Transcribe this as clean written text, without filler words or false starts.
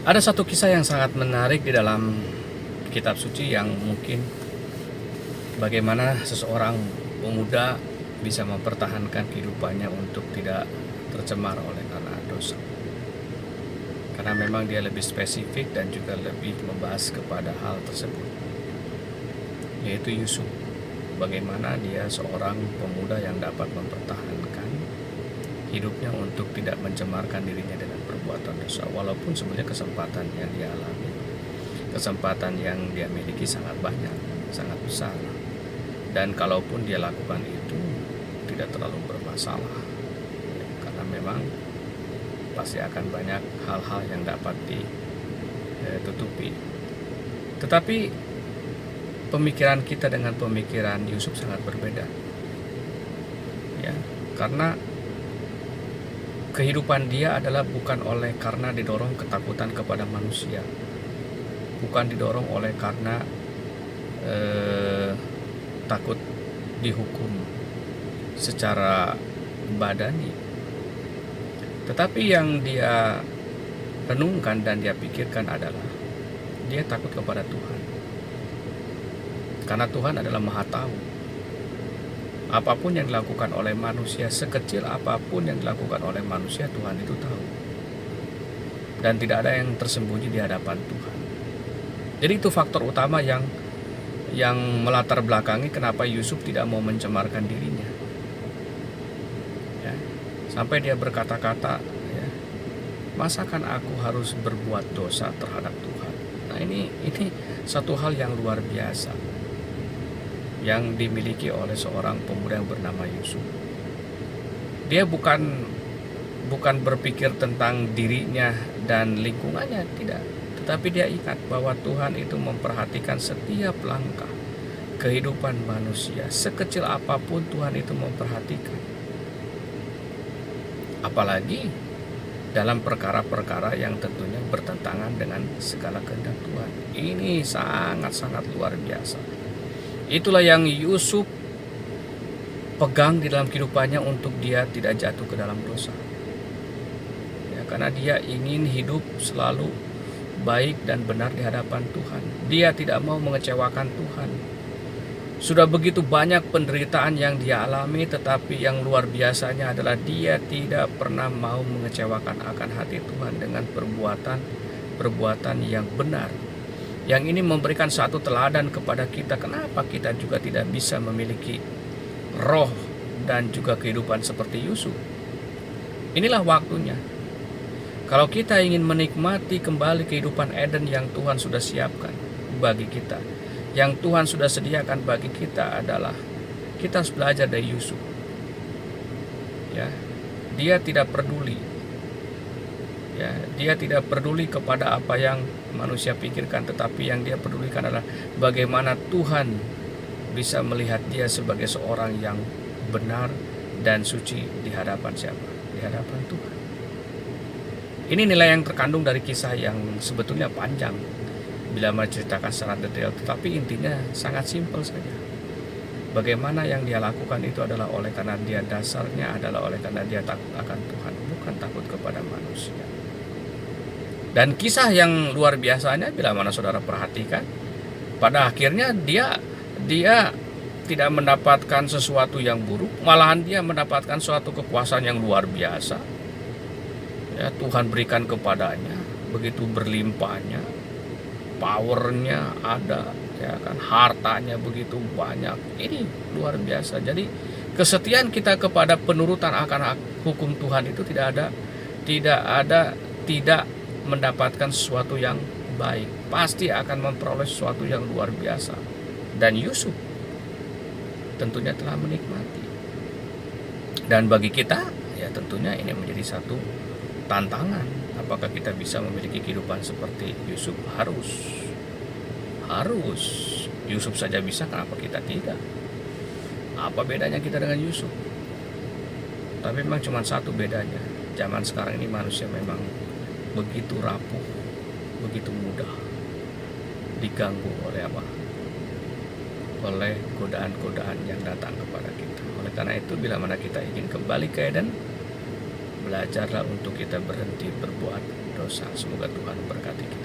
Ada satu kisah yang sangat menarik di dalam kitab suci yang mungkin bagaimana seseorang pemuda bisa mempertahankan kehidupannya untuk tidak tercemar oleh karena dosa. Karena memang dia lebih spesifik dan juga lebih membahas kepada hal tersebut, yaitu Yusuf. Bagaimana dia seorang pemuda yang dapat mempertahankan hidupnya untuk tidak mencemarkan dirinya dengan perbuatan dosa, walaupun sebenarnya kesempatan yang dia alami, kesempatan yang dia miliki sangat banyak, sangat besar, dan kalaupun dia lakukan itu tidak terlalu bermasalah, ya, karena memang pasti akan banyak hal-hal yang dapat ditutupi. Tetapi pemikiran kita dengan pemikiran Yusuf sangat berbeda, ya, karena kehidupan dia adalah bukan oleh karena didorong ketakutan kepada manusia, bukan didorong oleh karena takut dihukum secara badani, tetapi yang dia renungkan dan dia pikirkan adalah dia takut kepada Tuhan, karena Tuhan adalah Maha Tahu. Apapun yang dilakukan oleh manusia, sekecil apapun yang dilakukan oleh manusia, Tuhan itu tahu. Dan tidak ada yang tersembunyi di hadapan Tuhan. Jadi itu faktor utama yang melatar belakangi kenapa Yusuf tidak mau mencemarkan dirinya. Ya, sampai dia berkata-kata, ya, masakan aku harus berbuat dosa terhadap Tuhan. Nah ini satu hal yang luar biasa yang dimiliki oleh seorang pemuda yang bernama Yusuf. Dia bukan berpikir tentang dirinya dan lingkungannya, tidak. Tetapi dia ingat bahwa Tuhan itu memperhatikan setiap langkah kehidupan manusia. Sekecil apapun Tuhan itu memperhatikan. Apalagi dalam perkara-perkara yang tentunya bertentangan dengan segala kehendak Tuhan. Ini sangat-sangat luar biasa. Itulah yang Yusuf pegang di dalam kehidupannya untuk dia tidak jatuh ke dalam dosa. Ya, karena dia ingin hidup selalu baik dan benar di hadapan Tuhan. Dia tidak mau mengecewakan Tuhan. Sudah begitu banyak penderitaan yang dia alami, tetapi yang luar biasanya adalah dia tidak pernah mau mengecewakan akan hati Tuhan dengan perbuatan yang benar. Yang ini memberikan satu teladan kepada kita, kenapa kita juga tidak bisa memiliki roh dan juga kehidupan seperti Yusuf. Inilah waktunya. Kalau kita ingin menikmati kembali kehidupan Eden yang Tuhan sudah siapkan bagi kita, yang Tuhan sudah sediakan bagi kita, adalah kita harus belajar dari Yusuf. Ya, dia tidak peduli. Ya, dia tidak peduli kepada apa yang manusia pikirkan, tetapi yang dia pedulikan adalah bagaimana Tuhan bisa melihat dia sebagai seorang yang benar dan suci di hadapan siapa? Di hadapan Tuhan. Ini nilai yang terkandung dari kisah yang sebetulnya panjang bila menceritakan secara detail, tetapi intinya sangat simpel saja. Bagaimana yang dia lakukan itu adalah oleh karena dia dasarnya adalah oleh karena dia takut akan Tuhan, bukan takut kepada manusia. Dan kisah yang luar biasanya bila mana saudara perhatikan, pada akhirnya dia tidak mendapatkan sesuatu yang buruk, malahan dia mendapatkan suatu kekuasaan yang luar biasa. Ya, Tuhan berikan kepadanya begitu berlimpahnya, powernya ada, ya kan, hartanya begitu banyak. Ini luar biasa. Jadi kesetiaan kita kepada penurutan akan hukum Tuhan itu tidak mendapatkan sesuatu yang baik, pasti akan memperoleh sesuatu yang luar biasa. Dan Yusuf tentunya telah menikmati. Dan bagi kita, ya tentunya ini menjadi satu tantangan. Apakah kita bisa memiliki kehidupan seperti Yusuf? Harus. Yusuf saja bisa, kenapa kita tidak? Apa bedanya kita dengan Yusuf? Tapi memang cuma satu bedanya. Zaman sekarang ini manusia memang begitu rapuh, begitu mudah diganggu oleh apa? Oleh godaan-godaan yang datang kepada kita. Oleh karena itu, bila mana kita ingin kembali ke Eden, belajarlah untuk kita berhenti berbuat berdosa. Semoga Tuhan berkati kita.